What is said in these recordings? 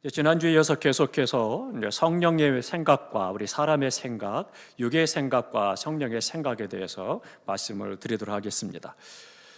지난주에 이어서 계속해서 성령의 생각과 우리 사람의 생각, 육의 생각과 성령의 생각에 대해서 말씀을 드리도록 하겠습니다.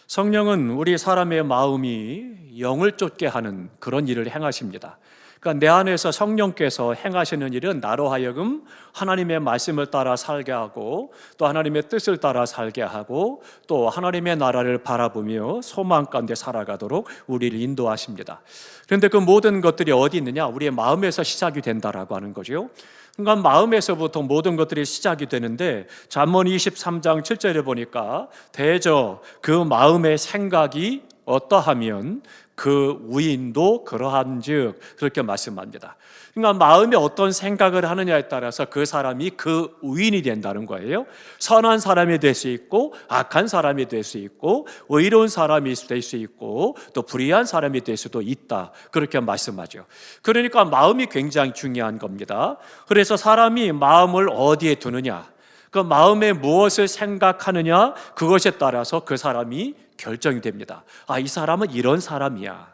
성령은 우리 사람의 마음이 영을 쫓게 하는 그런 일을 행하십니다. 그러니까 내 안에서 성령께서 행하시는 일은 나로 하여금 하나님의 말씀을 따라 살게 하고, 또 하나님의 뜻을 따라 살게 하고, 또 하나님의 나라를 바라보며 소망 가운데 살아가도록 우리를 인도하십니다. 그런데 그 모든 것들이 어디 있느냐? 우리의 마음에서 시작이 된다라고 하는 거죠. 그러니까 마음에서부터 모든 것들이 시작이 되는데, 잠언 23장 7절에 보니까 대저 그 마음의 생각이 어떠하면 그 우인도 그러한즉, 그렇게 말씀합니다. 그러니까 마음에 어떤 생각을 하느냐에 따라서 그 사람이 그 우인이 된다는 거예요. 선한 사람이 될 수 있고, 악한 사람이 될 수 있고, 의로운 사람이 될 수 있고, 또 불의한 사람이 될 수도 있다, 그렇게 말씀하죠. 그러니까 마음이 굉장히 중요한 겁니다. 그래서 사람이 마음을 어디에 두느냐, 그 마음에 무엇을 생각하느냐, 그것에 따라서 그 사람이 결정이 됩니다. 이 사람은 이런 사람이야,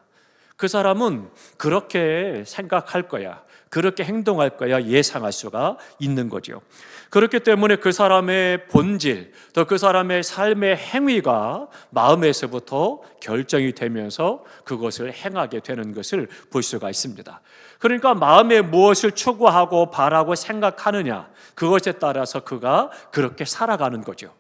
그 사람은 그렇게 생각할 거야, 그렇게 행동할 거야, 예상할 수가 있는 거죠. 그렇기 때문에 그 사람의 본질, 또 그 사람의 삶의 행위가 마음에서부터 결정이 되면서 그것을 행하게 되는 것을 볼 수가 있습니다. 그러니까 마음에 무엇을 추구하고 바라고 생각하느냐, 그것에 따라서 그가 그렇게 살아가는 거죠.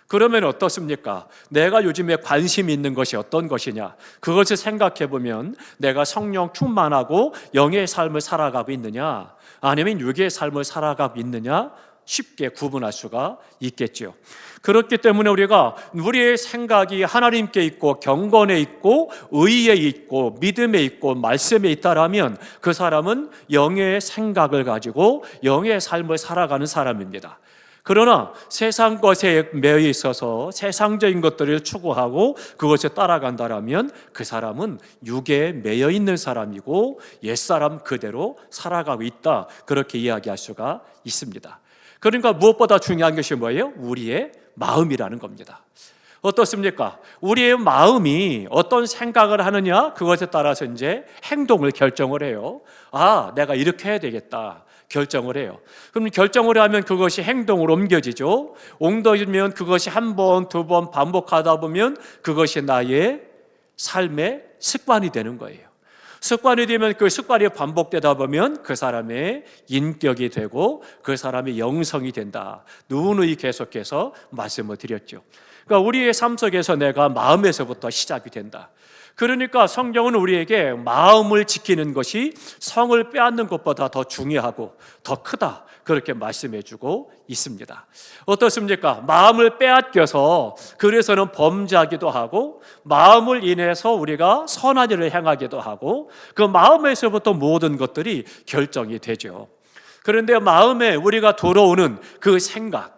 그러면 어떻습니까? 내가 요즘에 관심이 있는 것이 어떤 것이냐, 그것을 생각해 보면 내가 성령 충만하고 영의 삶을 살아가고 있느냐, 아니면 육의 삶을 살아가고 있느냐, 쉽게 구분할 수가 있겠죠. 그렇기 때문에 우리의 생각이 하나님께 있고, 경건에 있고, 의에 있고, 믿음에 있고, 말씀에 있다라면 그 사람은 영의 생각을 가지고 영의 삶을 살아가는 사람입니다. 그러나 세상 것에 매여 있어서 세상적인 것들을 추구하고 그것에 따라간다라면 그 사람은 육에 매여 있는 사람이고 옛사람 그대로 살아가고 있다, 그렇게 이야기할 수가 있습니다. 그러니까 무엇보다 중요한 것이 뭐예요? 우리의 마음이라는 겁니다. 어떻습니까? 우리의 마음이 어떤 생각을 하느냐, 그것에 따라서 이제 행동을 결정을 해요. 내가 이렇게 해야 되겠다, 결정을 해요. 그럼 결정을 하면 그것이 행동으로 옮겨지죠. 옮겨지면 그것이 한 번, 두 번 반복하다 보면 그것이 나의 삶의 습관이 되는 거예요. 습관이 되면 그 습관이 반복되다 보면 그 사람의 인격이 되고 그 사람의 영성이 된다, 누누이 계속해서 말씀을 드렸죠. 그러니까 우리의 삶 속에서 내가 마음에서부터 시작이 된다. 그러니까 성경은 우리에게 마음을 지키는 것이 성을 빼앗는 것보다 더 중요하고 더 크다, 그렇게 말씀해주고 있습니다. 어떻습니까? 마음을 빼앗겨서 그래서는 범죄하기도 하고, 마음을 인해서 우리가 선한 일을 행하기도 하고, 그 마음에서부터 모든 것들이 결정이 되죠. 그런데 마음에 우리가 들어오는 그 생각을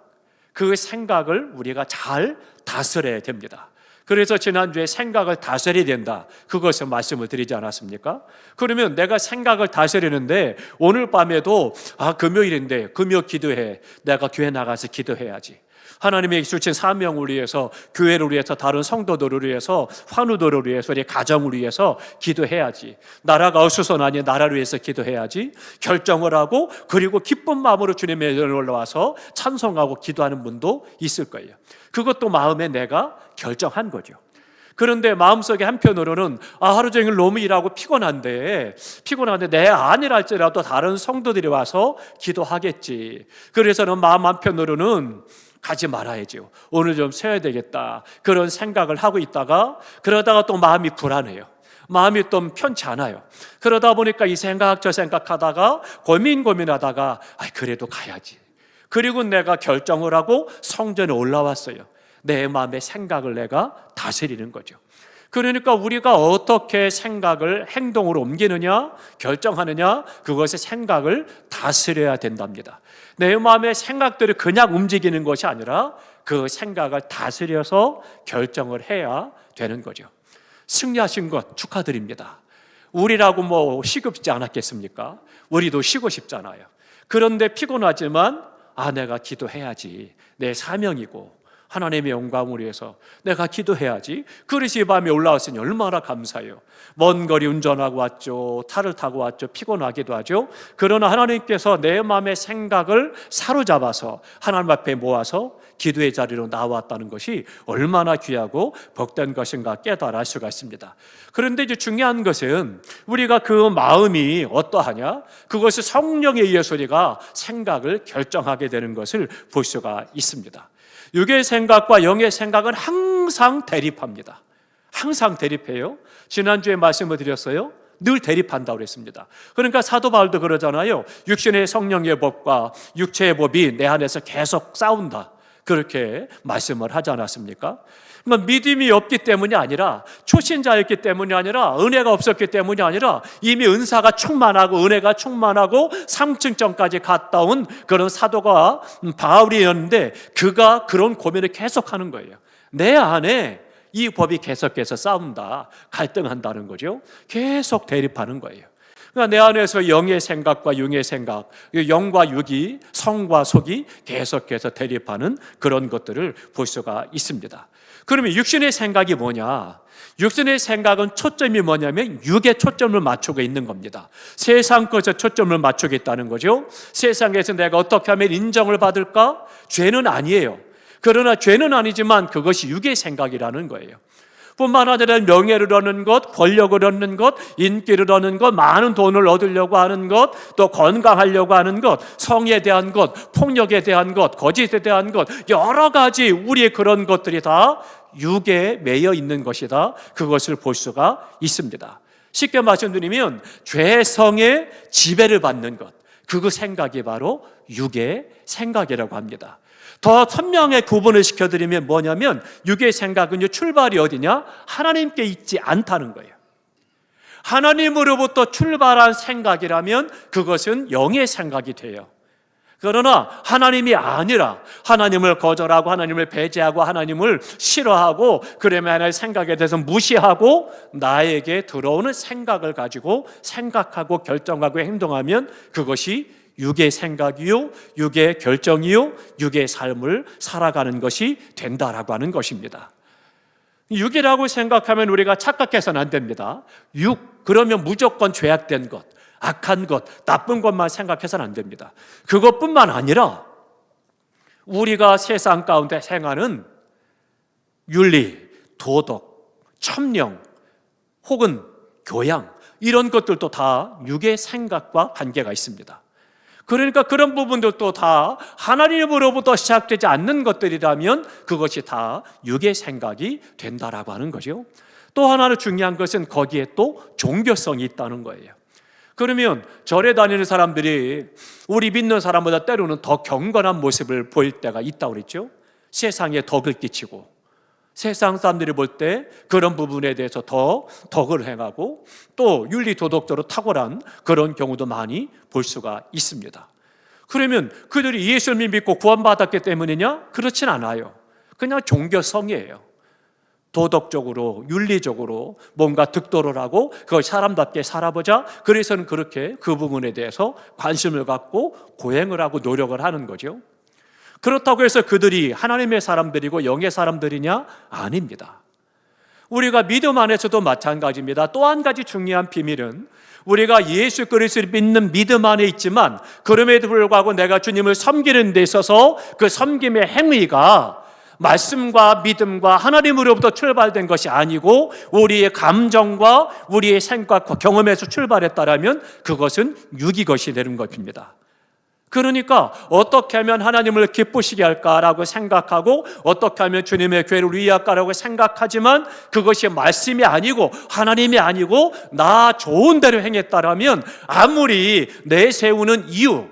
우리가 잘 다스려야 됩니다. 그래서 지난주에 생각을 다스려야 된다, 그것을 말씀을 드리지 않았습니까? 그러면 내가 생각을 다스리는데 오늘 밤에도 금요일인데 금요 기도해, 내가 교회 나가서 기도해야지, 하나님의 주신 사명을 위해서, 교회를 위해서, 다른 성도들을 위해서, 환우들을 위해서, 우리 가정을 위해서 기도해야지, 나라가 어수선하니 나라를 위해서 기도해야지 결정을 하고, 그리고 기쁜 마음으로 주님의 전에 올라와서 찬송하고 기도하는 분도 있을 거예요. 그것도 마음에 내가 결정한 거죠. 그런데 마음속에 한편으로는 하루 종일 너무 일하고 피곤한데 내 아니랄지라도 다른 성도들이 와서 기도하겠지, 그래서는 마음 한편으로는 가지 말아야죠, 오늘 좀 쉬어야 되겠다, 그런 생각을 하고 있다가 그러다가 또 마음이 불안해요. 마음이 또 편치 않아요. 그러다 보니까 이 생각 저 생각하다가 고민하다가 그래도 가야지, 그리고 내가 결정을 하고 성전에 올라왔어요. 내 마음의 생각을 내가 다스리는 거죠. 그러니까 우리가 어떻게 생각을 행동으로 옮기느냐, 결정하느냐, 그것의 생각을 다스려야 된답니다. 내 마음의 생각들이 그냥 움직이는 것이 아니라 그 생각을 다스려서 결정을 해야 되는 거죠. 승리하신 것 축하드립니다. 우리라고 쉬고 싶지 않았겠습니까? 우리도 쉬고 싶잖아요. 그런데 피곤하지만 내가 기도해야지, 내 사명이고, 하나님의 영광을 위해서 내가 기도해야지. 그릇이 밤에 올라왔으니 얼마나 감사해요. 먼 거리 운전하고 왔죠. 차를 타고 왔죠. 피곤하기도 하죠. 그러나 하나님께서 내 마음의 생각을 사로잡아서 하나님 앞에 모아서 기도의 자리로 나왔다는 것이 얼마나 귀하고 복된 것인가 깨달을 수가 있습니다. 그런데 이제 중요한 것은 우리가 그 마음이 어떠하냐? 그것을 성령에 의해서 우리가 생각을 결정하게 되는 것을 볼 수가 있습니다. 육의 생각과 영의 생각은 항상 대립합니다. 항상 대립해요. 지난주에 말씀을 드렸어요. 늘 대립한다고 그랬습니다. 그러니까 사도 바울도 그러잖아요. 육신의 성령의 법과 육체의 법이 내 안에서 계속 싸운다. 그렇게 말씀을 하지 않았습니까? 그러니까 믿음이 없기 때문이 아니라, 초신자였기 때문이 아니라, 은혜가 없었기 때문이 아니라, 이미 은사가 충만하고 은혜가 충만하고 삼층전까지 갔다 온 그런 사도가 바울이었는데, 그가 그런 고민을 계속하는 거예요. 내 안에 이 법이 계속해서 싸운다, 갈등한다는 거죠. 계속 대립하는 거예요. 그러니까 내 안에서 영의 생각과 육의 생각, 영과 육이, 성과 속이 계속해서 대립하는 그런 것들을 볼 수가 있습니다. 그러면 육신의 생각이 뭐냐? 육신의 생각은 초점이 뭐냐면 육에 초점을 맞추고 있는 겁니다. 세상 것에 초점을 맞추겠다는 거죠. 세상에서 내가 어떻게 하면 인정을 받을까? 죄는 아니에요. 그러나 죄는 아니지만 그것이 육의 생각이라는 거예요. 뿐만 아니라 명예를 얻는 것, 권력을 얻는 것, 인기를 얻는 것, 많은 돈을 얻으려고 하는 것, 또 건강하려고 하는 것, 성에 대한 것, 폭력에 대한 것, 거짓에 대한 것, 여러 가지 우리의 그런 것들이 다 육에 매여 있는 것이다. 그것을 볼 수가 있습니다. 쉽게 말씀드리면 죄성의 지배를 받는 것, 그 생각이 바로 육의 생각이라고 합니다. 더 선명하게 구분을 시켜드리면 뭐냐면, 육의 생각은 출발이 어디냐? 하나님께 있지 않다는 거예요. 하나님으로부터 출발한 생각이라면 그것은 영의 생각이 돼요. 그러나 하나님이 아니라, 하나님을 거절하고 하나님을 배제하고 하나님을 싫어하고, 그러면 하나님의 생각에 대해서 무시하고 나에게 들어오는 생각을 가지고 생각하고 결정하고 행동하면 그것이 육의 생각이요, 육의 결정이요, 육의 삶을 살아가는 것이 된다라고 하는 것입니다. 육이라고 생각하면 우리가 착각해서는 안 됩니다. 육, 그러면 무조건 죄악된 것, 악한 것, 나쁜 것만 생각해서는 안 됩니다. 그것뿐만 아니라 우리가 세상 가운데 행하는 윤리, 도덕, 첨령, 혹은 교양, 이런 것들도 다 육의 생각과 관계가 있습니다. 그러니까 그런 부분들도 다 하나님으로부터 시작되지 않는 것들이라면 그것이 다 육의 생각이 된다라고 하는 거죠. 또 하나는 중요한 것은 거기에 또 종교성이 있다는 거예요. 그러면 절에 다니는 사람들이 우리 믿는 사람보다 때로는 더 경건한 모습을 보일 때가 있다고 그랬죠. 세상에 덕을 끼치고, 세상 사람들이 볼 때 그런 부분에 대해서 더 덕을 행하고, 또 윤리 도덕적으로 탁월한 그런 경우도 많이 볼 수가 있습니다. 그러면 그들이 예수를 믿고 구원받았기 때문이냐? 그렇진 않아요. 그냥 종교성이에요. 도덕적으로, 윤리적으로 뭔가 득도를 하고 그걸 사람답게 살아보자, 그래서는 그렇게 그 부분에 대해서 관심을 갖고 고행을 하고 노력을 하는 거죠. 그렇다고 해서 그들이 하나님의 사람들이고 영의 사람들이냐? 아닙니다. 우리가 믿음 안에서도 마찬가지입니다. 또 한 가지 중요한 비밀은, 우리가 예수 그리스도를 믿는 믿음 안에 있지만 그럼에도 불구하고 내가 주님을 섬기는 데 있어서 그 섬김의 행위가 말씀과 믿음과 하나님으로부터 출발된 것이 아니고 우리의 감정과 우리의 생각과 경험에서 출발했다라면 그것은 육의 것이 되는 것입니다. 그러니까 어떻게 하면 하나님을 기쁘시게 할까라고 생각하고, 어떻게 하면 주님의 교회를 위할까라고 생각하지만 그것이 말씀이 아니고 하나님이 아니고 나 좋은 대로 행했다라면 아무리 내세우는 이유,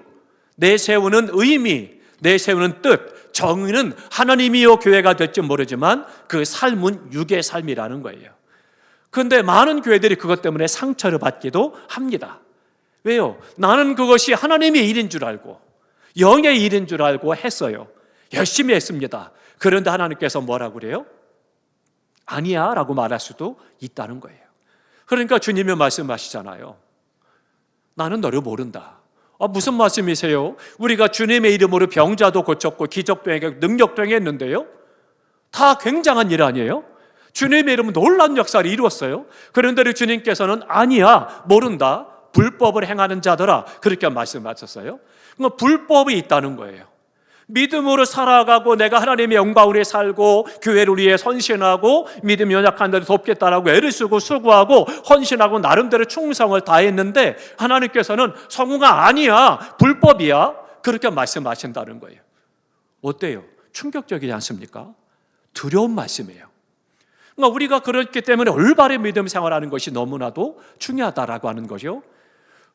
내세우는 의미, 내세우는 뜻, 정의는 하나님이요 교회가 될지 모르지만 그 삶은 육의 삶이라는 거예요. 그런데 많은 교회들이 그것 때문에 상처를 받기도 합니다. 왜요? 나는 그것이 하나님의 일인 줄 알고 영의 일인 줄 알고 했어요. 열심히 했습니다. 그런데 하나님께서 뭐라고 그래요? 아니야 라고 말할 수도 있다는 거예요. 그러니까 주님이 말씀하시잖아요. 나는 너를 모른다. 무슨 말씀이세요? 우리가 주님의 이름으로 병자도 고쳤고 기적도 행했고 능력도 행했는데요, 다 굉장한 일 아니에요? 주님의 이름은 놀라운 역사를 이루었어요. 그런데 주님께서는 아니야, 모른다, 불법을 행하는 자들아, 그렇게 말씀하셨어요. 그러니까 불법이 있다는 거예요. 믿음으로 살아가고 내가 하나님의 영광을 위해 살고 교회를 위해 헌신하고 믿음이 연약한 자를 돕겠다라고 애를 쓰고 수고하고 헌신하고 나름대로 충성을 다했는데 하나님께서는 성우가 아니야, 불법이야, 그렇게 말씀하신다는 거예요. 어때요? 충격적이지 않습니까? 두려운 말씀이에요. 그러니까 우리가 그렇기 때문에 올바른 믿음 생활하는 것이 너무나도 중요하다라고 하는 거죠.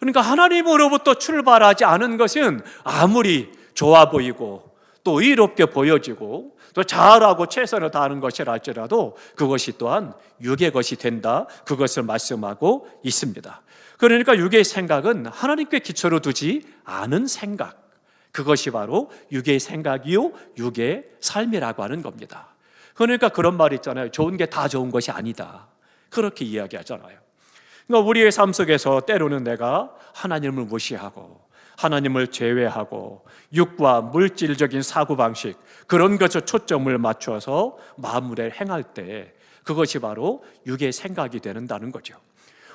그러니까 하나님으로부터 출발하지 않은 것은 아무리 좋아 보이고 또 의롭게 보여지고 또 잘하고 최선을 다하는 것이라 할지라도 그것이 또한 육의 것이 된다, 그것을 말씀하고 있습니다. 그러니까 육의 생각은 하나님께 기초로 두지 않은 생각, 그것이 바로 육의 생각이요 육의 삶이라고 하는 겁니다. 그러니까 그런 말 있잖아요. 좋은 게 다 좋은 것이 아니다, 그렇게 이야기하잖아요. 그러니까 우리의 삶 속에서 때로는 내가 하나님을 무시하고 하나님을 제외하고 육과 물질적인 사고방식, 그런 것에 초점을 맞춰서 마음을 행할 때 그것이 바로 육의 생각이 된다는 거죠.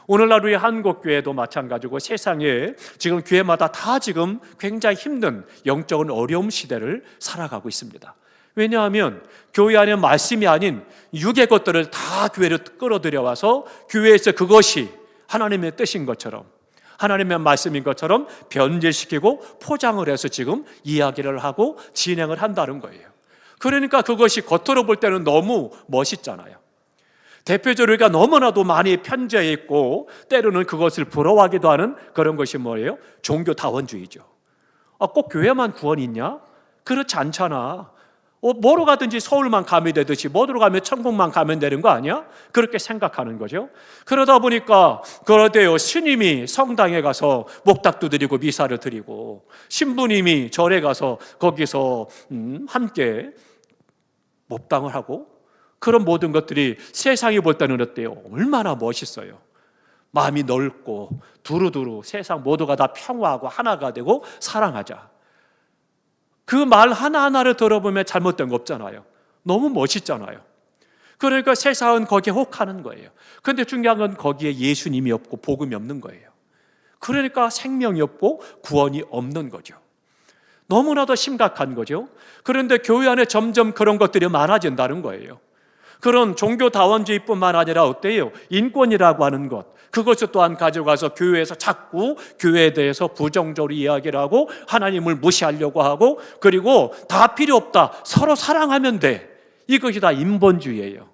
오늘날 우리 한국교회도 마찬가지고 세상에 지금 교회마다 다 지금 굉장히 힘든 영적인 어려움 시대를 살아가고 있습니다. 왜냐하면 교회 안에 말씀이 아닌 육의 것들을 다 교회로 끌어들여와서 교회에서 그것이 하나님의 뜻인 것처럼, 하나님의 말씀인 것처럼 변질시키고 포장을 해서 지금 이야기를 하고 진행을 한다는 거예요. 그러니까 그것이 겉으로 볼 때는 너무 멋있잖아요. 대표적으로 우리가 너무나도 많이 편재해 있고 때로는 그것을 부러워하기도 하는 그런 것이 뭐예요? 종교다원주의죠. 꼭 교회만 구원이 있냐? 그렇지 않잖아. 뭐로 가든지 서울만 가면 되듯이 뭐로 가면 천국만 가면 되는 거 아니야? 그렇게 생각하는 거죠. 그러다 보니까 그러대요. 스님이 성당에 가서 목닥도 드리고 미사를 드리고 신부님이 절에 가서 거기서 함께 몹당을 하고, 그런 모든 것들이 세상이 볼 때는 어때요? 얼마나 멋있어요. 마음이 넓고 두루두루 세상 모두가 다 평화하고 하나가 되고 사랑하자. 그 말 하나하나를 들어보면 잘못된 거 없잖아요. 너무 멋있잖아요. 그러니까 세상은 거기에 혹하는 거예요. 그런데 중요한 건 거기에 예수님이 없고 복음이 없는 거예요. 그러니까 생명이 없고 구원이 없는 거죠. 너무나도 심각한 거죠. 그런데 교회 안에 점점 그런 것들이 많아진다는 거예요. 그런 종교다원주의뿐만 아니라 어때요? 인권이라고 하는 것, 그것을 또한 가져가서 교회에서 자꾸 교회에 대해서 부정적으로 이야기를 하고 하나님을 무시하려고 하고, 그리고 다 필요 없다, 서로 사랑하면 돼, 이것이 다 인본주의예요.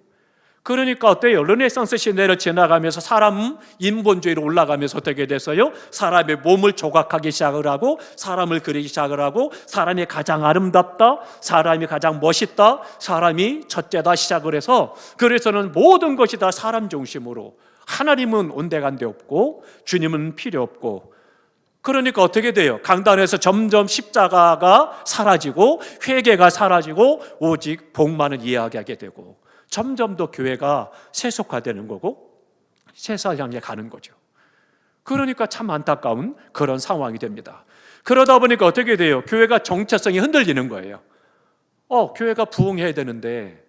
그러니까 어때요? 르네상스 시대를 지나가면서 사람 인본주의로 올라가면서 어떻게 됐어요? 사람의 몸을 조각하기 시작을 하고 사람을 그리기 시작을 하고 사람이 가장 아름답다, 사람이 가장 멋있다, 사람이 첫째다 시작을 해서, 그래서는 모든 것이 다 사람 중심으로, 하나님은 온데간데 없고 주님은 필요 없고, 그러니까 어떻게 돼요? 강단에서 점점 십자가가 사라지고 회개가 사라지고 오직 복만을 이야기하게 되고, 점점 더 교회가 세속화되는 거고 세상을 향해 가는 거죠. 그러니까 참 안타까운 그런 상황이 됩니다. 그러다 보니까 어떻게 돼요? 교회가 정체성이 흔들리는 거예요. 교회가 부흥해야 되는데,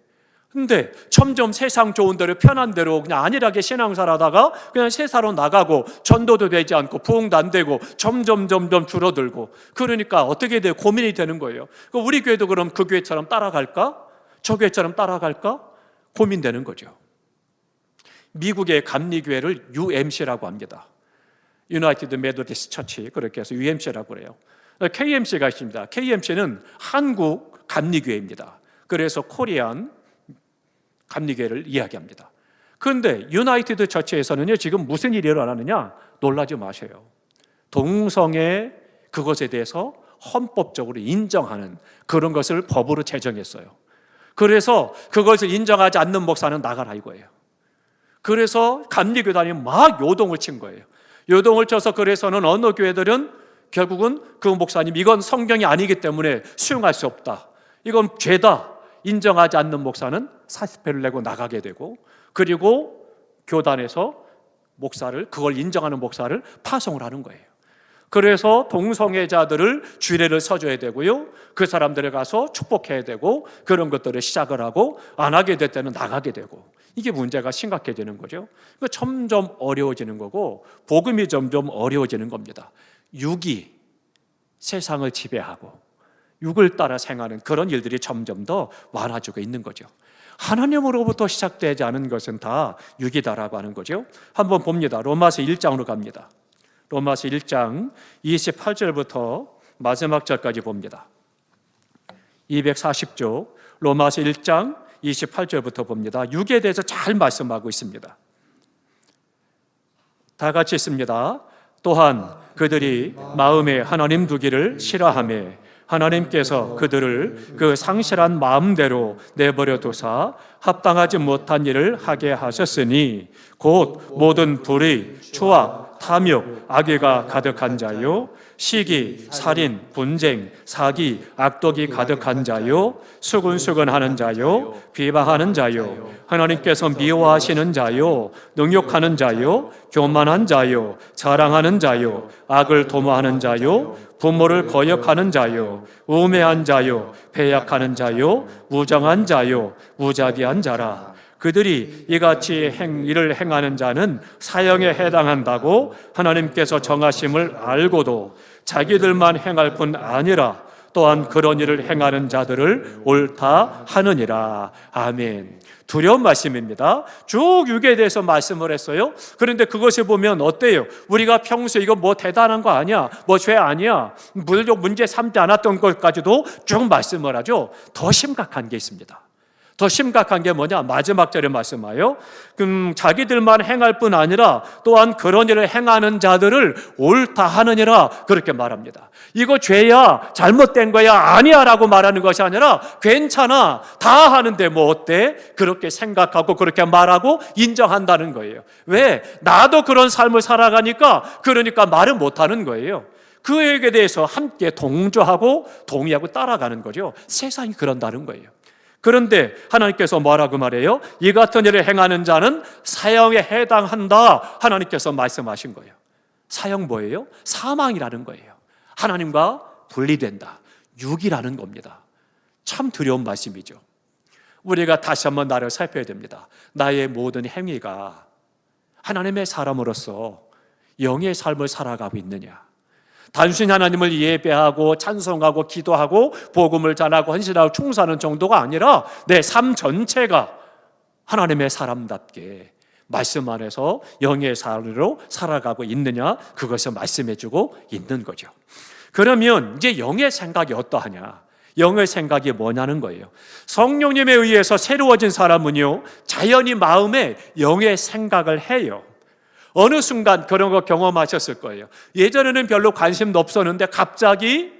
근데 점점 세상 좋은 대로 편한 대로 그냥 안일하게 신앙생활하다가 그냥 세상으로 나가고 전도도 되지 않고 부흥도 안 되고 점점 줄어들고, 그러니까 어떻게 돼요? 고민이 되는 거예요. 우리 교회도 그럼 그 교회처럼 따라갈까? 저 교회처럼 따라갈까? 고민되는 거죠. 미국의 감리교회를 UMC라고 합니다. United Methodist Church, 그렇게 해서 UMC라고 그래요. KMC가 있습니다. KMC는 한국 감리교회입니다. 그래서 코리안 감리교회를 이야기합니다. 그런데 유나이티드 처치에서는요, 지금 무슨 일이 일어나느냐? 놀라지 마세요. 동성애 그것에 대해서 헌법적으로 인정하는 그런 것을 법으로 제정했어요. 그래서 그것을 인정하지 않는 목사는 나가라 이거예요. 그래서 감리교단이 막 요동을 친 거예요. 요동을 쳐서 그래서는 어느 교회들은 결국은 그 목사님, 이건 성경이 아니기 때문에 수용할 수 없다, 이건 죄다, 인정하지 않는 목사는 사십회를 내고 나가게 되고, 그리고 교단에서 목사를, 그걸 인정하는 목사를 파송을 하는 거예요. 그래서 동성애자들을 주례를 서줘야 되고요, 그 사람들에 가서 축복해야 되고, 그런 것들을 시작을 하고 안 하게 될 때는 나가게 되고, 이게 문제가 심각해지는 거죠. 점점 어려워지는 거고, 복음이 점점 어려워지는 겁니다. 육이 세상을 지배하고 육을 따라 생하는 그런 일들이 점점 더 많아지고 있는 거죠. 하나님으로부터 시작되지 않은 것은 다 육이다라고 하는 거죠. 한번 봅니다. 로마서 1장으로 갑니다. 로마서 1장 28절부터 마지막 절까지 봅니다. 240쪽 로마서 1장 28절부터 봅니다. 육에 대해서 잘 말씀하고 있습니다. 다 같이 있습니다. 또한 그들이 마음에 하나님 두기를 싫어하며 하나님께서 그들을 그 상실한 마음대로 내버려 두사 합당하지 못한 일을 하게 하셨으니 곧 모든 불의, 추악, 탐욕, 악의가 가득한 자요, 시기, 살인, 분쟁, 사기, 악독이 가득한 자요, 수근수근하는 자요, 비방하는 자요, 하나님께서 미워하시는 자요, 능욕하는 자요, 교만한 자요, 자랑하는 자요, 악을 도모하는 자요, 부모를 거역하는 자요, 우매한 자요, 배약하는 자요, 무정한 자요, 무자비한 자라. 그들이 이같이 일을 행하는 자는 사형에 해당한다고 하나님께서 정하심을 알고도 자기들만 행할 뿐 아니라 또한 그런 일을 행하는 자들을 옳다 하느니라. 아멘. 두려운 말씀입니다. 쭉 육에 대해서 말씀을 했어요. 그런데 그것을 보면 어때요? 우리가 평소에 이거 뭐 대단한 거 아니야, 뭐 죄 아니야, 문제 삼지 않았던 것까지도 쭉 말씀을 하죠. 더 심각한 게 있습니다. 더 심각한 게 뭐냐? 마지막 절에 말씀하여 자기들만 행할 뿐 아니라 또한 그런 일을 행하는 자들을 옳다 하느니라, 그렇게 말합니다. 이거 죄야, 잘못된 거야, 아니야 라고 말하는 것이 아니라 괜찮아, 다 하는데 뭐 어때? 그렇게 생각하고 그렇게 말하고 인정한다는 거예요. 왜? 나도 그런 삶을 살아가니까, 그러니까 말을 못하는 거예요. 그에게 대해서 함께 동조하고 동의하고 따라가는 거죠. 세상이 그런다는 거예요. 그런데 하나님께서 뭐라고 말해요? 이 같은 일을 행하는 자는 사형에 해당한다, 하나님께서 말씀하신 거예요. 사형 뭐예요? 사망이라는 거예요. 하나님과 분리된다, 육이라는 겁니다. 참 두려운 말씀이죠. 우리가 다시 한번 나를 살펴야 됩니다. 나의 모든 행위가 하나님의 사람으로서 영의 삶을 살아가고 있느냐, 단순히 하나님을 예배하고 찬송하고 기도하고 복음을 전하고 헌신하고 충성하는 정도가 아니라 내 삶 전체가 하나님의 사람답게 말씀 안에서 영의 삶으로 살아가고 있느냐, 그것을 말씀해주고 있는 거죠. 그러면 이제 영의 생각이 어떠하냐, 영의 생각이 뭐냐는 거예요. 성령님에 의해서 새로워진 사람은요, 자연히 마음에 영의 생각을 해요. 어느 순간 그런 거 경험하셨을 거예요. 예전에는 별로 관심도 없었는데 갑자기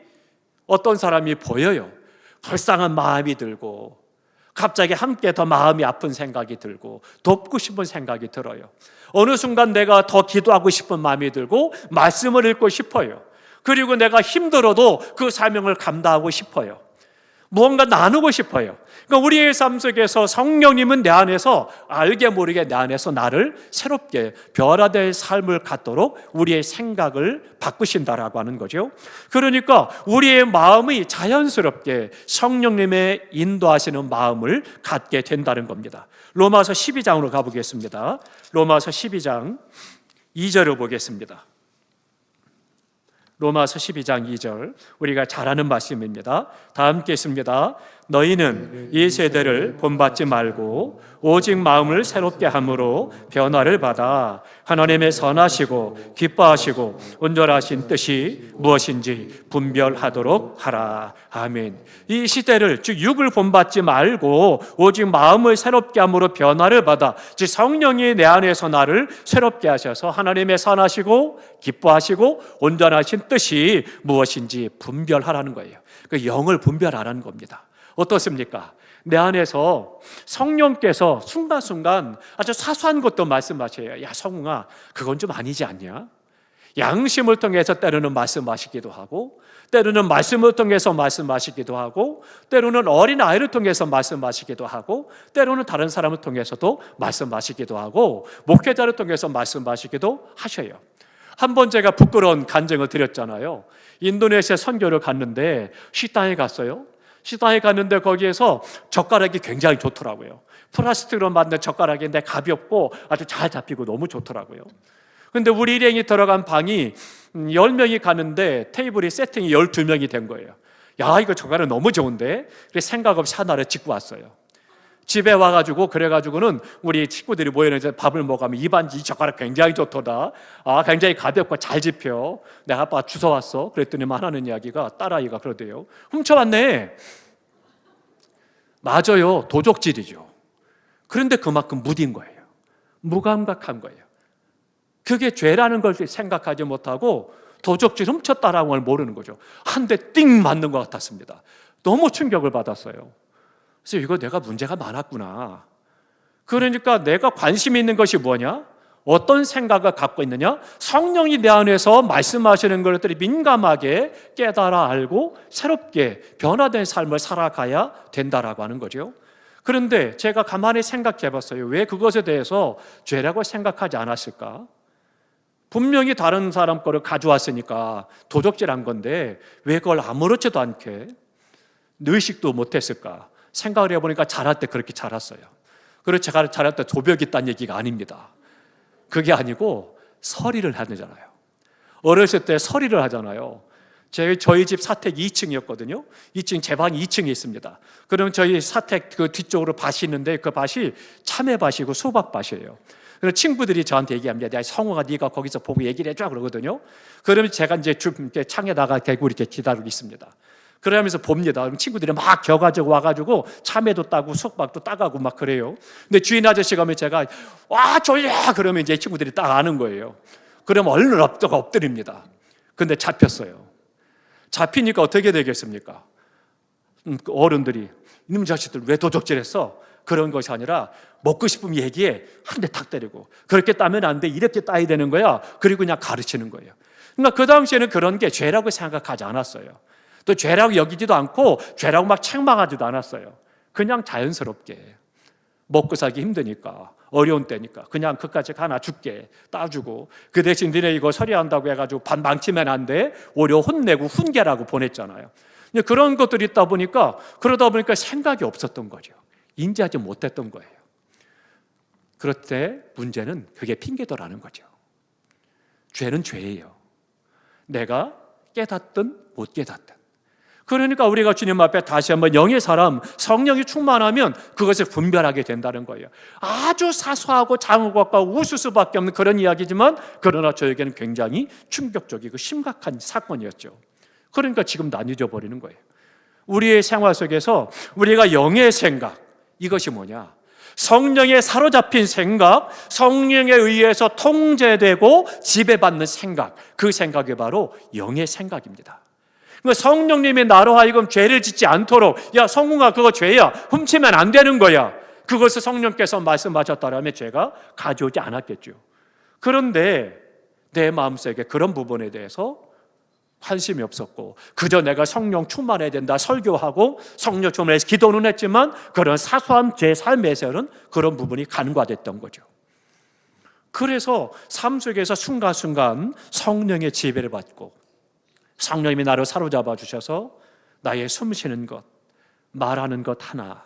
어떤 사람이 보여요. 불쌍한 마음이 들고, 갑자기 함께 더 마음이 아픈 생각이 들고, 돕고 싶은 생각이 들어요. 어느 순간 내가 더 기도하고 싶은 마음이 들고, 말씀을 읽고 싶어요. 그리고 내가 힘들어도 그 사명을 감당하고 싶어요. 무언가 나누고 싶어요. 그러니까 우리의 삶 속에서 성령님은 내 안에서 알게 모르게 내 안에서 나를 새롭게 변화될 삶을 갖도록 우리의 생각을 바꾸신다라고 하는 거죠. 그러니까 우리의 마음이 자연스럽게 성령님의 인도하시는 마음을 갖게 된다는 겁니다. 로마서 12장으로 가보겠습니다. 로마서 12장 2절을 보겠습니다. 로마서 12장 2절, 우리가 잘 아는 말씀입니다. 다 함께 있습니다. 너희는 이 세대를 본받지 말고 오직 마음을 새롭게 함으로 변화를 받아 하나님의 선하시고 기뻐하시고 온전하신 뜻이 무엇인지 분별하도록 하라. 아멘. 이 시대를, 즉 육을 본받지 말고 오직 마음을 새롭게 함으로 변화를 받아, 즉 성령이 내 안에서 나를 새롭게 하셔서 하나님의 선하시고 기뻐하시고 온전하신 뜻이 무엇인지 분별하라는 거예요. 그 영을 분별하라는 겁니다. 어떻습니까? 내 안에서 성령께서 순간순간 아주 사소한 것도 말씀하셔요. 야 성웅아, 그건 좀 아니지 않냐? 양심을 통해서 때로는 말씀하시기도 하고, 때로는 말씀을 통해서 말씀하시기도 하고, 때로는 어린아이를 통해서 말씀하시기도 하고, 때로는 다른 사람을 통해서도 말씀하시기도 하고, 목회자를 통해서 말씀하시기도 하셔요. 한 번 제가 부끄러운 간증을 드렸잖아요. 인도네시아 선교를 갔는데 식당에 갔어요. 식당에 갔는데 거기에서 젓가락이 굉장히 좋더라고요. 플라스틱으로 만든 젓가락인데 가볍고 아주 잘 잡히고 너무 좋더라고요. 근데 우리 일행이 들어간 방이 10명이 가는데 테이블이 세팅이 12명이 된 거예요. 야, 이거 젓가락 너무 좋은데? 그래서 생각 없이 하나를 짓고 왔어요. 집에 와가지고 그래가지고는 우리 친구들이 모여서 밥을 먹으면 이 젓가락 굉장히 좋더라. 아, 굉장히 가볍고 잘 집혀. 내가 아빠 주워왔어. 그랬더니만 하는 이야기가 딸아이가 그러대요. 훔쳐왔네. 맞아요. 도적질이죠. 그런데 그만큼 무딘 거예요. 무감각한 거예요. 그게 죄라는 걸 생각하지 못하고 도적질 훔쳤다라는 걸 모르는 거죠. 한 대 띵 맞는 것 같았습니다. 너무 충격을 받았어요. 그래서 이거 내가 문제가 많았구나. 그러니까 내가 관심 있는 것이 뭐냐? 어떤 생각을 갖고 있느냐? 성령이 내 안에서 말씀하시는 것들이 민감하게 깨달아 알고 새롭게 변화된 삶을 살아가야 된다라고 하는 거죠. 그런데 제가 가만히 생각해 봤어요. 왜 그것에 대해서 죄라고 생각하지 않았을까? 분명히 다른 사람 거를 가져왔으니까 도적질한 건데 왜 그걸 아무렇지도 않게 의식도 못했을까? 생각을 해보니까 자랄 때 그렇게 자랐어요. 그리고 제가 자랄 때 도벽이 있다는 얘기가 아닙니다. 그게 아니고 서리를 하잖아요. 어렸을 때 서리를 하잖아요. 저희 집 사택 2층이었거든요. 2층 제 방이 2층에 있습니다. 그럼 저희 사택 그 뒤쪽으로 밭이 있는데 그 밭이 참외밭이고 수박밭이에요. 그래서 친구들이 저한테 얘기합니다. 야, 성우가 네가 거기서 보고 얘기를 해줘 그러거든요. 그러면 제가 이제 창에다가 대고 이렇게 기다리고 있습니다. 그러면서 봅니다. 그럼 친구들이 막 겨가지고 와가지고 참외도 따고 수박도 따가고 막 그래요. 근데 주인 아저씨가 오면 제가 와 졸려 그러면 이제 친구들이 딱 아는 거예요. 그러면 얼른 엎드립니다. 근데 잡혔어요. 잡히니까 어떻게 되겠습니까? 어른들이 이놈 자식들 왜 도적질했어? 그런 것이 아니라 먹고 싶으면 얘기해. 한 대 탁 때리고 그렇게 따면 안 돼. 이렇게 따야 되는 거야. 그리고 그냥 가르치는 거예요. 그러니까 그 당시에는 그런 게 죄라고 생각하지 않았어요. 또 죄라고 여기지도 않고 죄라고 막 책망하지도 않았어요. 그냥 자연스럽게 먹고 살기 힘드니까 어려운 때니까 그냥 그까지 하나 줄게 따주고 그 대신 너네 이거 서리한다고 해가지고 반 망치면 안 돼. 오히려 혼내고 훈계라고 보냈잖아요. 그런 것들이 있다 보니까 그러다 보니까 생각이 없었던 거죠. 인지하지 못했던 거예요. 그럴 때 문제는 그게 핑계더라는 거죠. 죄는 죄예요. 내가 깨닫든 못 깨닫든. 그러니까 우리가 주님 앞에 다시 한번 영의 사람, 성령이 충만하면 그것을 분별하게 된다는 거예요. 아주 사소하고 작은 것과 웃을 수밖에 없는 그런 이야기지만 그러나 저에게는 굉장히 충격적이고 심각한 사건이었죠. 그러니까 지금 나뉘어져 버리는 거예요. 우리의 생활 속에서 우리가 영의 생각, 이것이 뭐냐? 성령에 사로잡힌 생각, 성령에 의해서 통제되고 지배받는 생각, 그 생각이 바로 영의 생각입니다. 성령님이 나로 하여금 죄를 짓지 않도록 야 성웅아 그거 죄야 훔치면 안 되는 거야 그것을 성령께서 말씀하셨다라면 죄가 가져오지 않았겠죠. 그런데 내 마음속에 그런 부분에 대해서 관심이 없었고 그저 내가 성령 충만해야 된다 설교하고 성령 충만해서 기도는 했지만 그런 사소한 제 삶에서는 그런 부분이 간과됐던 거죠. 그래서 삶 속에서 순간순간 성령의 지배를 받고 성령님이 나를 사로잡아 주셔서 나의 숨쉬는 것, 말하는 것 하나,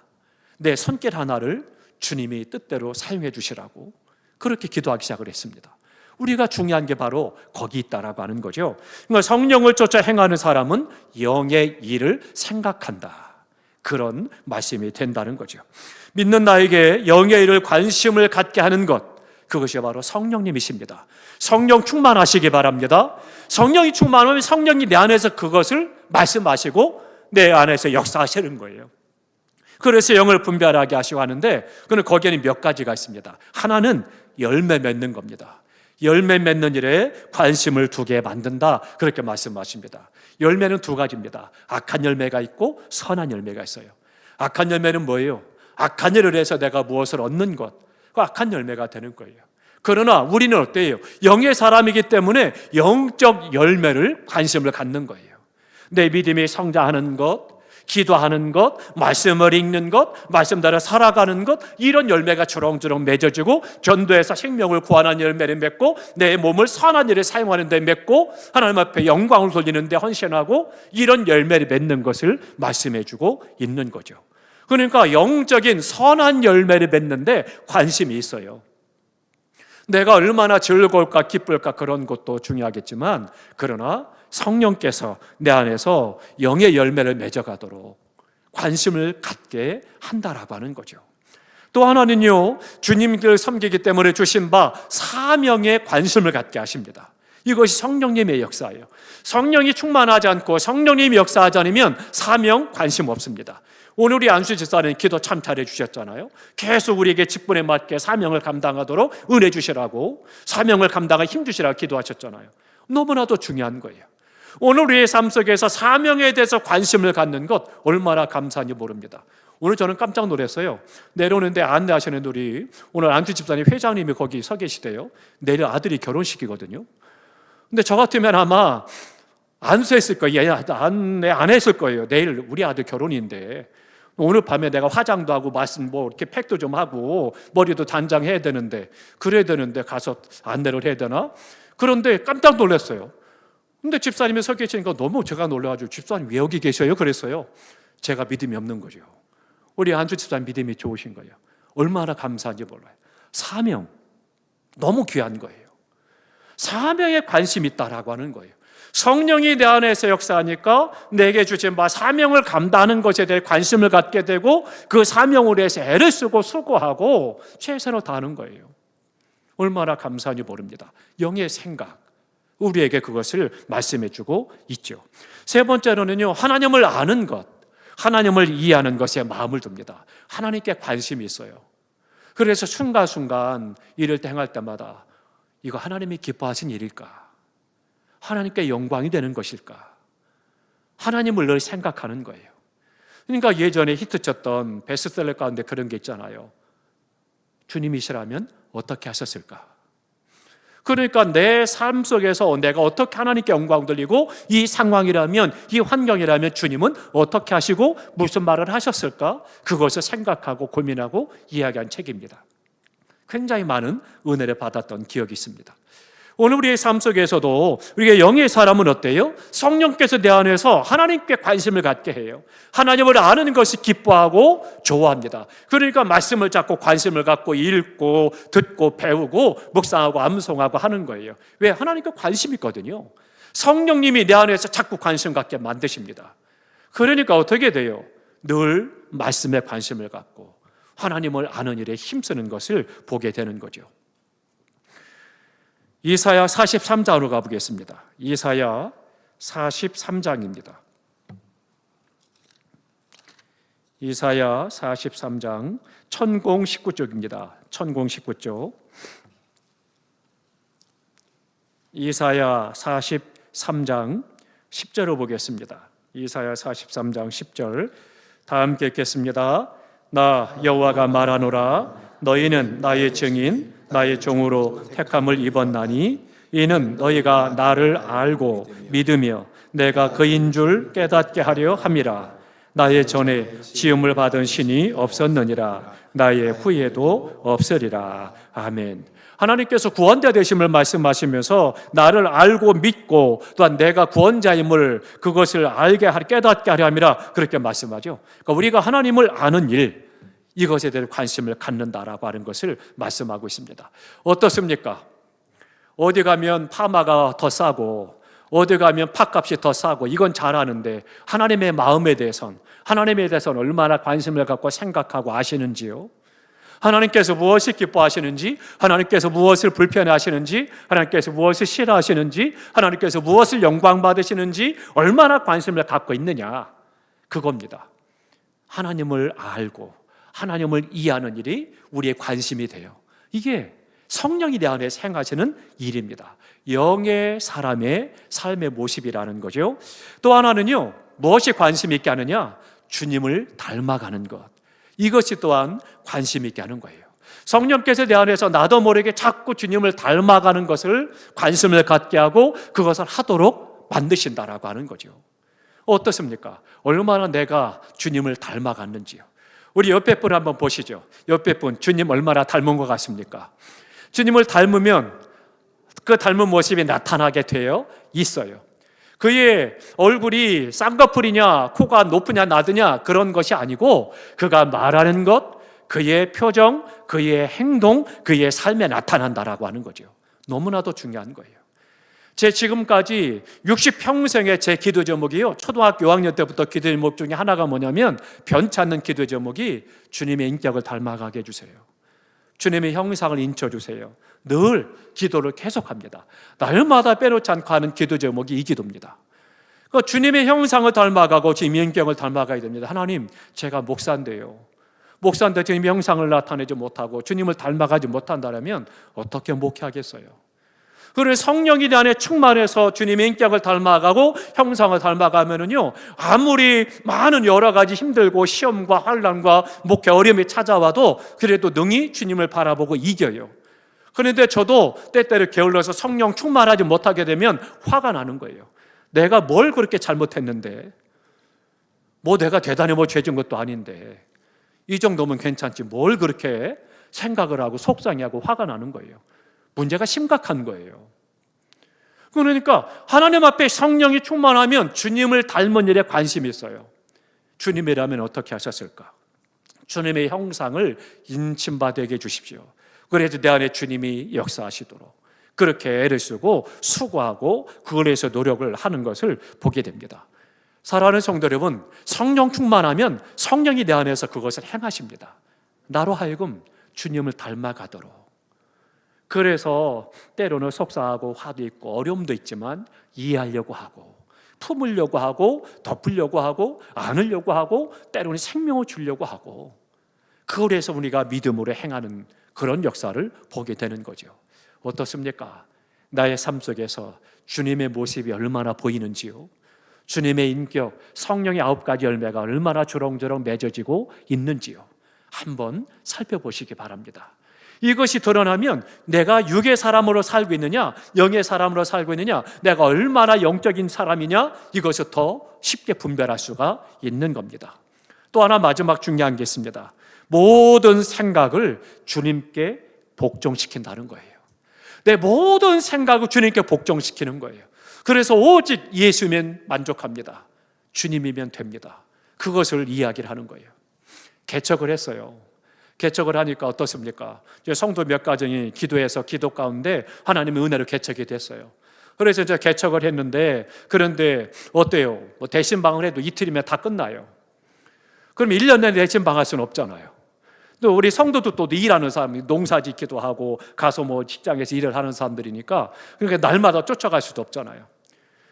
내 손길 하나를 주님이 뜻대로 사용해 주시라고 그렇게 기도하기 시작을 했습니다. 우리가 중요한 게 바로 거기 있다라고 하는 거죠. 그러니까 성령을 쫓아 행하는 사람은 영의 일을 생각한다. 그런 말씀이 된다는 거죠. 믿는 나에게 영의 일을 관심을 갖게 하는 것, 그것이 바로 성령님이십니다. 성령 충만하시기 바랍니다. 성령이 충만하면 성령이 내 안에서 그것을 말씀하시고 내 안에서 역사하시는 거예요. 그래서 영을 분별하게 하시고 하는데 그는 거기에는 몇 가지가 있습니다. 하나는 열매 맺는 겁니다. 열매 맺는 일에 관심을 두게 만든다. 그렇게 말씀하십니다. 열매는 두 가지입니다. 악한 열매가 있고 선한 열매가 있어요. 악한 열매는 뭐예요? 악한 일을 해서 내가 무엇을 얻는 것, 그 악한 열매가 되는 거예요. 그러나 우리는 어때요? 영의 사람이기 때문에 영적 열매를 관심을 갖는 거예요. 내 믿음이 성장하는 것, 기도하는 것, 말씀을 읽는 것, 말씀대로 살아가는 것, 이런 열매가 주렁주렁 맺어지고 전도해서 생명을 구하는 열매를 맺고 내 몸을 선한 일에 사용하는 데 맺고 하나님 앞에 영광을 돌리는 데 헌신하고 이런 열매를 맺는 것을 말씀해 주고 있는 거죠. 그러니까 영적인 선한 열매를 맺는데 관심이 있어요. 내가 얼마나 즐거울까 기쁠까 그런 것도 중요하겠지만 그러나 성령께서 내 안에서 영의 열매를 맺어가도록 관심을 갖게 한다라고 하는 거죠. 또 하나는요, 주님을 섬기기 때문에 주신 바 사명에 관심을 갖게 하십니다. 이것이 성령님의 역사예요. 성령이 충만하지 않고 성령님이 역사하지 않으면 사명 관심 없습니다. 오늘 우리 안수 집사님 기도 참 잘해 주셨잖아요. 계속 우리에게 직분에 맞게 사명을 감당하도록 은혜 주시라고, 사명을 감당할 힘 주시라고 기도하셨잖아요. 너무나도 중요한 거예요. 오늘 우리의 삶 속에서 사명에 대해서 관심을 갖는 것 얼마나 감사한지 모릅니다. 오늘 저는 깜짝 놀랐어요. 내려오는데 안내하시는 우리 오늘 안수 집사님 회장님이 거기 서 계시대요. 내일 아들이 결혼식이거든요. 근데 저 같으면 아마 안수했을 거예요. 안내 안 했을 거예요. 내일 우리 아들 결혼인데 오늘 밤에 내가 화장도 하고 말씀 이렇게 팩도 좀 하고 머리도 단장해야 되는데 그래야 되는데 가서 안내를 해야 되나? 그런데 깜짝 놀랐어요. 근데 집사님이 서 계시니까 너무 제가 놀라가지고 집사님 왜 여기 계셔요? 그랬어요. 제가 믿음이 없는 거죠. 우리 안주 집사님 믿음이 좋으신 거예요. 얼마나 감사한지 몰라요. 사명 너무 귀한 거예요. 사명에 관심이 있다라고 하는 거예요. 성령이 내 안에서 역사하니까 내게 주신 바 사명을 감당하는 것에 대해 관심을 갖게 되고 그 사명을 위해서 애를 쓰고 수고하고 최선을 다하는 거예요. 얼마나 감사한지 모릅니다. 영의 생각, 우리에게 그것을 말씀해 주고 있죠. 세 번째로는요, 하나님을 아는 것, 하나님을 이해하는 것에 마음을 둡니다. 하나님께 관심이 있어요. 그래서 순간순간 일을 행할 때마다 이거 하나님이 기뻐하신 일일까? 하나님께 영광이 되는 것일까? 하나님을 늘 생각하는 거예요. 그러니까 예전에 히트쳤던 베스트셀러 가운데 그런 게 있잖아요. 주님이시라면 어떻게 하셨을까? 그러니까 내 삶 속에서 내가 어떻게 하나님께 영광 돌리고 이 상황이라면, 이 환경이라면 주님은 어떻게 하시고 무슨 말을 하셨을까? 그것을 생각하고 고민하고 이야기한 책입니다. 굉장히 많은 은혜를 받았던 기억이 있습니다. 오늘 우리의 삶 속에서도 우리의 영의 사람은 어때요? 성령께서 내 안에서 하나님께 관심을 갖게 해요. 하나님을 아는 것이 기뻐하고 좋아합니다. 그러니까 말씀을 잡고 관심을 갖고 읽고 듣고 배우고 묵상하고 암송하고 하는 거예요. 왜? 하나님께 관심이 있거든요. 성령님이 내 안에서 자꾸 관심 갖게 만드십니다. 그러니까 어떻게 돼요? 늘 말씀에 관심을 갖고 하나님을 아는 일에 힘쓰는 것을 보게 되는 거죠. 이사야 43장으로 가보겠습니다. 이사야 43장입니다. 이사야 43장 천공 19쪽입니다. 천공 19쪽. 이사야 43장 10절을 보겠습니다. 이사야 43장 10절 다 함께 읽겠습니다. 나 여호와가 말하노라 너희는 나의 증인 나의 종으로 택함을 입었나니 이는 너희가 나를 알고 믿으며 내가 그인 줄 깨닫게 하려 함이라. 나의 전에 지음을 받은 신이 없었느니라. 나의 후에도 없으리라. 아멘. 하나님께서 구원자 되심을 말씀하시면서 나를 알고 믿고 또한 내가 구원자임을 그것을 깨닫게 하려 함이라 그렇게 말씀하죠. 그러니까 우리가 하나님을 아는 일, 이것에 대해 관심을 갖는다라고 하는 것을 말씀하고 있습니다. 어떻습니까? 어디 가면 파마가 더 싸고 어디 가면 팥값이 더 싸고 이건 잘 아는데 하나님의 마음에 대해서는 얼마나 관심을 갖고 생각하고 아시는지요? 하나님께서 무엇을 기뻐하시는지, 하나님께서 무엇을 불편해하시는지, 하나님께서 무엇을 싫어하시는지, 하나님께서 무엇을 영광받으시는지 얼마나 관심을 갖고 있느냐, 그겁니다. 하나님을 알고 하나님을 이해하는 일이 우리의 관심이 돼요. 이게 성령이 내 안에 행하시는 일입니다. 영의 사람의 삶의 모습이라는 거죠. 또 하나는요, 무엇이 관심 있게 하느냐? 주님을 닮아가는 것. 이것이 또한 관심 있게 하는 거예요. 성령께서 내 안에서 나도 모르게 자꾸 주님을 닮아가는 것을 관심을 갖게 하고 그것을 하도록 만드신다라고 하는 거죠. 어떻습니까? 얼마나 내가 주님을 닮아갔는지요. 우리 옆에 분 한번 보시죠. 옆에 분 주님 얼마나 닮은 것 같습니까? 주님을 닮으면 그 닮은 모습이 나타나게 되어 있어요. 그의 얼굴이 쌍꺼풀이냐 코가 높으냐 낮으냐 그런 것이 아니고 그가 말하는 것, 그의 표정, 그의 행동, 그의 삶에 나타난다라고 하는 거죠. 너무나도 중요한 거예요. 제 지금까지 60평생의 제 기도 제목이요, 초등학교 5학년 때부터 기도 제목 중에 하나가 뭐냐면 변치 않는 기도 제목이 주님의 인격을 닮아가게 해주세요. 주님의 형상을 인쳐주세요. 늘 기도를 계속합니다. 날마다 빼놓지 않고 하는 기도 제목이 이 기도입니다. 그러니까 주님의 형상을 닮아가고 주님의 인격을 닮아가야 됩니다. 하나님, 제가 목사인데요, 목사인데 주님의 형상을 나타내지 못하고 주님을 닮아가지 못한다면 어떻게 목회하겠어요? 그래서 성령이 내 안에 충만해서 주님의 인격을 닮아가고 형상을 닮아가면은요, 아무리 많은 여러 가지 힘들고 시험과 환난과 목회 어려움이 찾아와도 그래도 능히 주님을 바라보고 이겨요. 그런데 저도 때때로 게을러서 성령 충만하지 못하게 되면 화가 나는 거예요. 내가 뭘 그렇게 잘못했는데, 뭐 내가 대단히 뭐 죄진 것도 아닌데 이 정도면 괜찮지 뭘 그렇게 생각을 하고 속상해하고 화가 나는 거예요. 문제가 심각한 거예요. 그러니까 하나님 앞에 성령이 충만하면 주님을 닮은 일에 관심이 있어요. 주님이라면 어떻게 하셨을까? 주님의 형상을 인침받게 해주십시오. 그래서 내 안에 주님이 역사하시도록 그렇게 애를 쓰고 수고하고 그걸 위해서 노력을 하는 것을 보게 됩니다. 사랑하는 성도 여러분, 성령 충만하면 성령이 내 안에서 그것을 행하십니다. 나로 하여금 주님을 닮아가도록. 그래서 때로는 속상하고 화도 있고 어려움도 있지만 이해하려고 하고 품으려고 하고 덮으려고 하고 안으려고 하고 때로는 생명을 주려고 하고, 그래서 우리가 믿음으로 행하는 그런 역사를 보게 되는 거죠. 어떻습니까? 나의 삶 속에서 주님의 모습이 얼마나 보이는지요, 주님의 인격, 성령의 9가지 열매가 얼마나 주렁주렁 맺어지고 있는지요, 한번 살펴보시기 바랍니다. 이것이 드러나면 내가 육의 사람으로 살고 있느냐 영의 사람으로 살고 있느냐, 내가 얼마나 영적인 사람이냐, 이것을 더 쉽게 분별할 수가 있는 겁니다. 또 하나 마지막 중요한 게 있습니다. 모든 생각을 주님께 복종시킨다는 거예요. 내 모든 생각을 주님께 복종시키는 거예요. 그래서 오직 예수면 만족합니다. 주님이면 됩니다. 그것을 이야기를 하는 거예요. 개척을 했어요. 개척을 하니까 어떻습니까? 성도 몇 가정이 기도해서 기도 가운데 하나님의 은혜로 개척이 됐어요. 그래서 이제 개척을 했는데, 그런데 어때요? 뭐 대신방을 해도 이틀이면 다 끝나요. 그럼 1년 내내 대신방할 수는 없잖아요. 또 우리 성도도 또 일하는 사람이 농사 짓기도 하고 가서 뭐 직장에서 일을 하는 사람들이니까, 그러니까 날마다 쫓아갈 수도 없잖아요.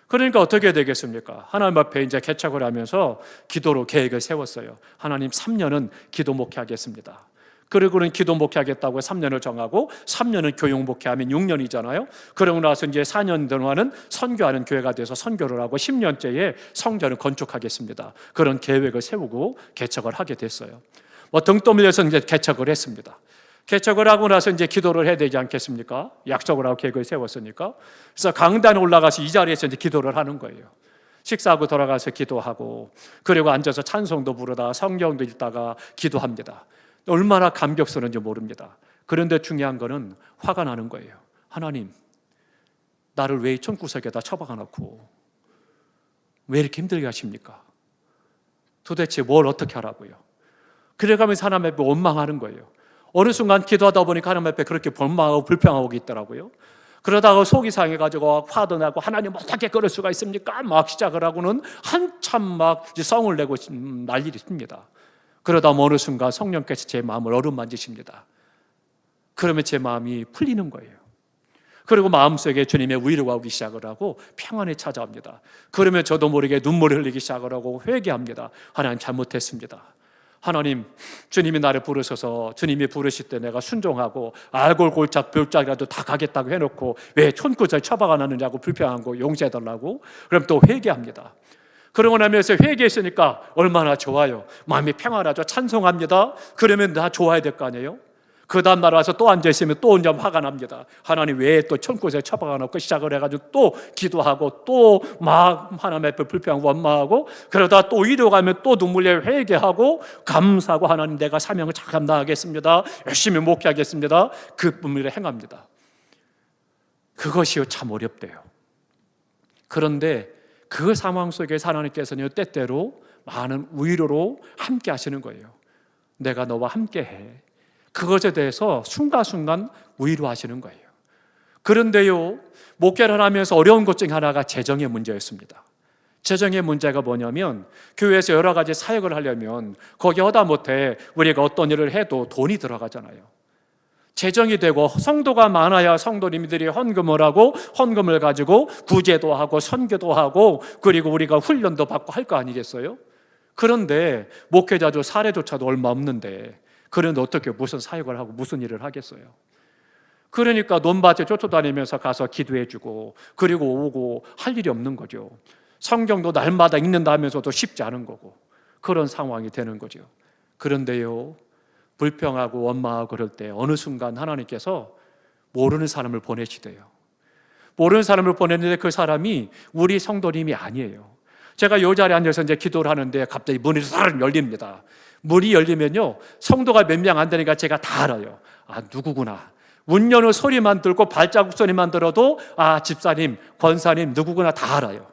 그러니까 어떻게 되겠습니까? 하나님 앞에 이제 개척을 하면서 기도로 계획을 세웠어요. 하나님, 3년은 기도 목회하겠습니다. 그리고는 기도 목회하겠다고 3년을 정하고 3년은 교육 목회하면 6년이잖아요. 그러고 나서 이제 4년 동안은 선교하는 교회가 돼서 선교를 하고 10년째에 성전을 건축하겠습니다. 그런 계획을 세우고 개척을 하게 됐어요. 뭐 등 떠밀려서 이제 개척을 했습니다. 개척을 하고 나서 이제 기도를 해야 되지 않겠습니까? 약속을 하고 계획을 세웠으니까. 그래서 강단에 올라가서 이 자리에서 이제 기도를 하는 거예요. 식사하고 돌아가서 기도하고, 그리고 앉아서 찬송도 부르다가 성경도 읽다가 기도합니다. 얼마나 감격스러운지 모릅니다. 그런데 중요한 거는 화가 나는 거예요. 하나님, 나를 왜 이 천구석에다 처박아 놓고 왜 이렇게 힘들게 하십니까? 도대체 뭘 어떻게 하라고요? 그래가면서 하나님 앞에 원망하는 거예요. 어느 순간 기도하다 보니까 하나님 앞에 그렇게 원망하고 불평하고 있더라고요. 그러다가 속이 상해가지고 화도 나고, 하나님 어떻게 그럴 수가 있습니까? 막 시작을 하고는 한참 막 성을 내고 난리를 칩니다. 그러다 어느 순간 성령께서 제 마음을 어루만지십니다. 그러면 제 마음이 풀리는 거예요. 그리고 마음속에 주님의 위로가 오기 시작을 하고 평안이 찾아옵니다. 그러면 저도 모르게 눈물을 흘리기 시작을 하고 회개합니다. 하나님, 잘못했습니다. 하나님, 주님이 나를 부르셔서 주님이 부르실 때 내가 순종하고 알골 골짝 벽짝이라도 다 가겠다고 해놓고 왜 촌구절 처박아 놨느냐고 불평하고 용서해달라고, 그럼 또 회개합니다. 그러고 나면서 회개했으니까 얼마나 좋아요. 마음이 평안하죠. 찬송합니다. 그러면 다 좋아야 될 거 아니에요. 그 다음날 와서 또 앉아있으면 또 혼자 화가 납니다. 하나님 왜 또 천국에 처박아놓고 시작을 해가지고 또 기도하고 또 막 하나님 앞에 불평하고 원망하고, 그러다 또 위로 가면 또 눈물에 회개하고 감사하고, 하나님 내가 사명을 잘 감당하겠습니다, 열심히 목회하겠습니다, 그 분명히 행합니다. 그것이 참 어렵대요. 그런데 그 상황 속에서 하나님께서는 때때로 많은 위로로 함께 하시는 거예요. 내가 너와 함께 해. 그것에 대해서 순간순간 위로하시는 거예요. 그런데요, 목회를 하면서 어려운 것 중에 하나가 재정의 문제였습니다. 재정의 문제가 뭐냐면, 교회에서 여러 가지 사역을 하려면 거기 하다못해 우리가 어떤 일을 해도 돈이 들어가잖아요. 재정이 되고, 성도가 많아야 성도님들이 헌금을 하고, 헌금을 가지고 구제도 하고 선교도 하고, 그리고 우리가 훈련도 받고 할 거 아니겠어요? 그런데 목회자도 사례조차도 얼마 없는데, 그런데 어떻게 무슨 사역을 하고 무슨 일을 하겠어요? 그러니까 논밭에 쫓아다니면서 가서 기도해주고 그리고 오고 할 일이 없는 거죠. 성경도 날마다 읽는다 하면서도 쉽지 않은 거고, 그런 상황이 되는 거죠. 그런데요, 불평하고 원망하고 그럴 때 어느 순간 하나님께서 모르는 사람을 보내시대요. 모르는 사람을 보냈는데 그 사람이 우리 성도님이 아니에요. 제가 이 자리에 앉아서 이제 기도를 하는데 갑자기 문이 싹 열립니다. 문이 열리면요, 성도가 몇 명 안 되니까 제가 다 알아요. 아, 누구구나. 문 여는 소리만 들고 발자국 소리만 들어도 아, 집사님, 권사님, 누구구나 다 알아요.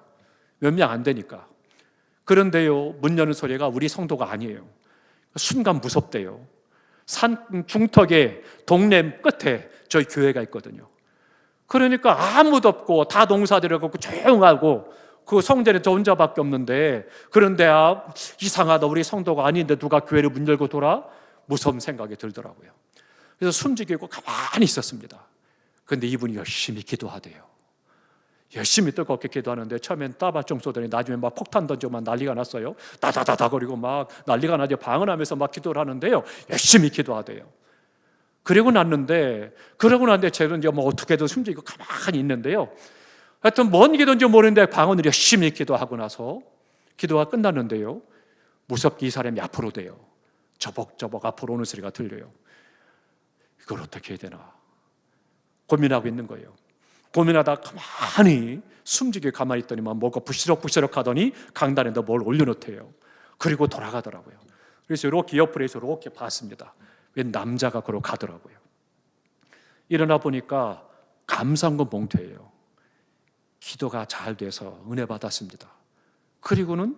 몇 명 안 되니까. 그런데요, 문 여는 소리가 우리 성도가 아니에요. 순간 무섭대요. 산 중턱에 동네 끝에 저희 교회가 있거든요. 그러니까 아무도 없고 다 농사들여갖고 조용하고 그 성전에 저 혼자밖에 없는데, 그런데 아, 이상하다, 우리 성도가 아닌데 누가 교회를 문 열고 돌아? 무서운 생각이 들더라고요. 그래서 숨죽이고 가만히 있었습니다. 그런데 이분이 열심히 기도하대요. 열심히 뜨겁게 기도하는데 처음엔 따발총 쏘더니 나중에 막 폭탄 던져만 난리가 났어요. 다다다다 거리고 막 난리가 나죠. 방언하면서 막 기도를 하는데요, 열심히 기도하대요. 그러고 났는데 저는 이제 뭐 어떻게든 숨죽이고 가만히 있는데요, 하여튼 뭔 기도인지 모르는데 방언을 열심히 기도하고 나서 기도가 끝났는데요, 무섭게 이 사람이 앞으로 돼요. 저벅저벅 앞으로 오는 소리가 들려요. 이걸 어떻게 해야 되나 고민하고 있는 거예요. 고민하다가 가만히 숨지게 가만히 있더니만 뭐가 부시럭부시럭 하더니 강단에다 뭘 올려놓대요. 그리고 돌아가더라고요. 그래서 이렇게 옆으로 해서 이렇게 봤습니다. 웬 남자가 그러고 가더라고요. 일어나 보니까 감사한건 봉투예요. 기도가 잘 돼서 은혜 받았습니다. 그리고는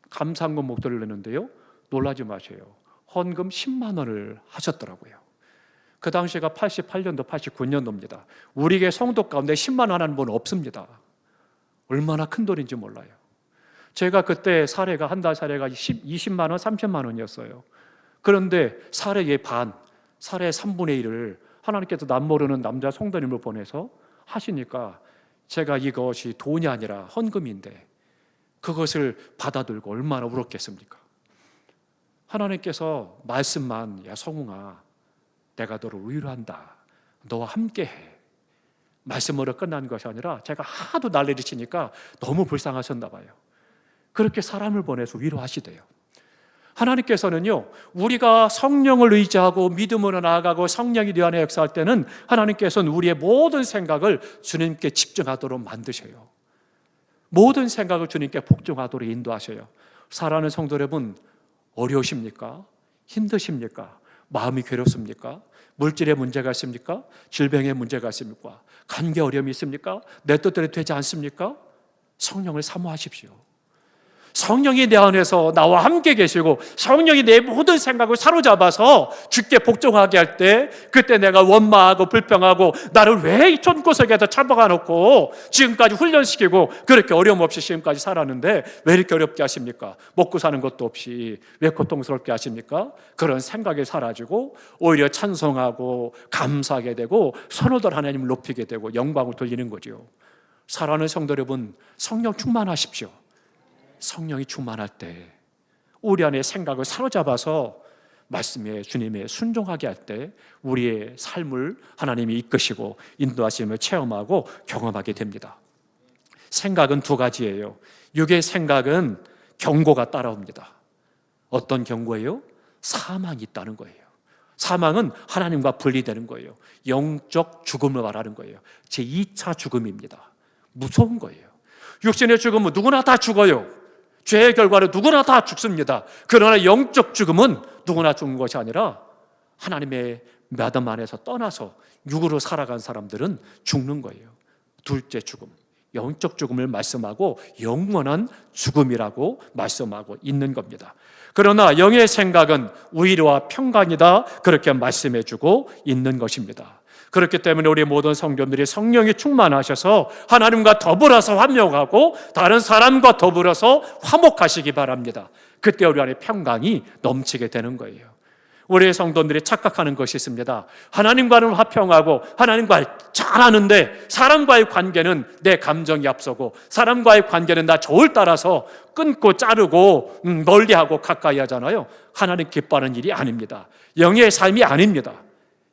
감사한건 목도를 내는데요, 놀라지 마세요. 헌금 10만 원을 하셨더라고요. 그 당시가 88년도, 89년도입니다. 우리의 성도 가운데 10만 원 하는 분 없습니다. 얼마나 큰 돈인지 몰라요. 제가 그때 사례가 한 달 사례가 20만 원, 30만 원이었어요. 그런데 사례의 반, 사례의 3분의 1을 하나님께서 남 모르는 남자 성도님을 보내서 하시니까 제가 이것이 돈이 아니라 헌금인데 그것을 받아들고 얼마나 울었겠습니까? 하나님께서 말씀만, 야 성웅아, 내가 너를 위로한다, 너와 함께해, 말씀으로 끝난 것이 아니라 제가 하도 난리를 치니까 너무 불쌍하셨나 봐요. 그렇게 사람을 보내서 위로하시대요. 하나님께서는요, 우리가 성령을 의지하고 믿음으로 나아가고 성령이 내 안에 역사할 때는 하나님께서는 우리의 모든 생각을 주님께 집중하도록 만드셔요. 모든 생각을 주님께 복종하도록 인도하셔요. 사랑하는 성도 여러분, 어려우십니까? 힘드십니까? 마음이 괴롭습니까? 물질의 문제가 있습니까? 질병의 문제가 있습니까? 관계 어려움이 있습니까? 내 뜻대로 되지 않습니까? 성령을 사모하십시오. 성령이 내 안에서 나와 함께 계시고 성령이 내 모든 생각을 사로잡아서 주께 복종하게 할 때, 그때 내가 원망하고 불평하고 나를 왜 이 촌구석에다 처박아 놓고 지금까지 훈련시키고 그렇게 어려움 없이 지금까지 살았는데 왜 이렇게 어렵게 하십니까? 먹고 사는 것도 없이 왜 고통스럽게 하십니까? 그런 생각이 사라지고 오히려 찬송하고 감사하게 되고 선호들 하나님을 높이게 되고 영광을 돌리는 거죠. 사랑하는 성도 여러분, 성령 충만하십시오. 성령이 충만할 때 우리 안에 생각을 사로잡아서 말씀에 주님의 순종하게 할 때 우리의 삶을 하나님이 이끄시고 인도하심을 체험하고 경험하게 됩니다. 생각은 두 가지예요. 육의 생각은 경고가 따라옵니다. 어떤 경고예요? 사망이 있다는 거예요. 사망은 하나님과 분리되는 거예요. 영적 죽음을 말하는 거예요. 제2차 죽음입니다. 무서운 거예요. 육신의 죽음은 누구나 다 죽어요. 죄의 결과로 누구나 다 죽습니다. 그러나 영적 죽음은 누구나 죽는 것이 아니라 하나님의 마음 안에서 떠나서 육으로 살아간 사람들은 죽는 거예요. 둘째 죽음, 영적 죽음을 말씀하고 영원한 죽음이라고 말씀하고 있는 겁니다. 그러나 영의 생각은 위로와 평강이다, 그렇게 말씀해주고 있는 것입니다. 그렇기 때문에 우리 모든 성도들이 성령이 충만하셔서 하나님과 더불어서 화목하고 다른 사람과 더불어서 화목하시기 바랍니다. 그때 우리 안에 평강이 넘치게 되는 거예요. 우리 성도들이 착각하는 것이 있습니다. 하나님과는 화평하고 하나님과 잘하는데 사람과의 관계는 내 감정이 앞서고 사람과의 관계는 나 저울 따라서 끊고 자르고 멀리하고 가까이 하잖아요. 하나님 기뻐하는 일이 아닙니다. 영의 삶이 아닙니다.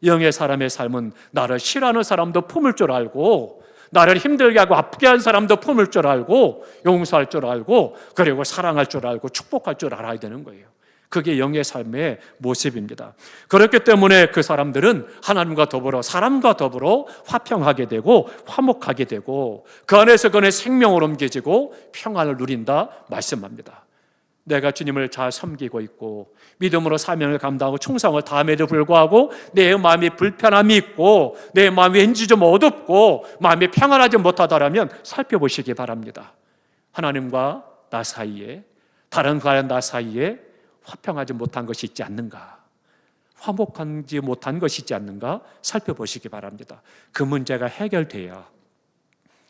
영의 사람의 삶은 나를 싫어하는 사람도 품을 줄 알고 나를 힘들게 하고 아프게 한 사람도 품을 줄 알고 용서할 줄 알고 그리고 사랑할 줄 알고 축복할 줄 알아야 되는 거예요. 그게 영의 삶의 모습입니다. 그렇기 때문에 그 사람들은 하나님과 더불어 사람과 더불어 화평하게 되고 화목하게 되고 그 안에서 그의 생명을 옮겨지고 평안을 누린다 말씀합니다. 내가 주님을 잘 섬기고 있고 믿음으로 사명을 감당하고 충성을 다함에도 불구하고 내 마음이 불편함이 있고 내 마음이 왠지 좀 어둡고 마음이 평안하지 못하다라면 살펴보시기 바랍니다. 하나님과 나 사이에 다른 과연 나 사이에 화평하지 못한 것이 있지 않는가, 화목하지 못한 것이 있지 않는가 살펴보시기 바랍니다. 그 문제가 해결돼야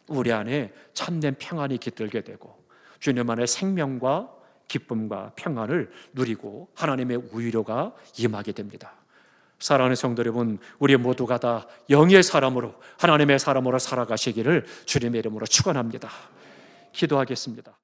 우리 안에 참된 평안이 깃들게 되고 주님 안에 생명과 기쁨과 평안을 누리고 하나님의 위로가 임하게 됩니다. 사랑하는 성도 여러분, 우리 모두가 다 영의 사람으로 하나님의 사람으로 살아가시기를 주님의 이름으로 축원합니다. 기도하겠습니다.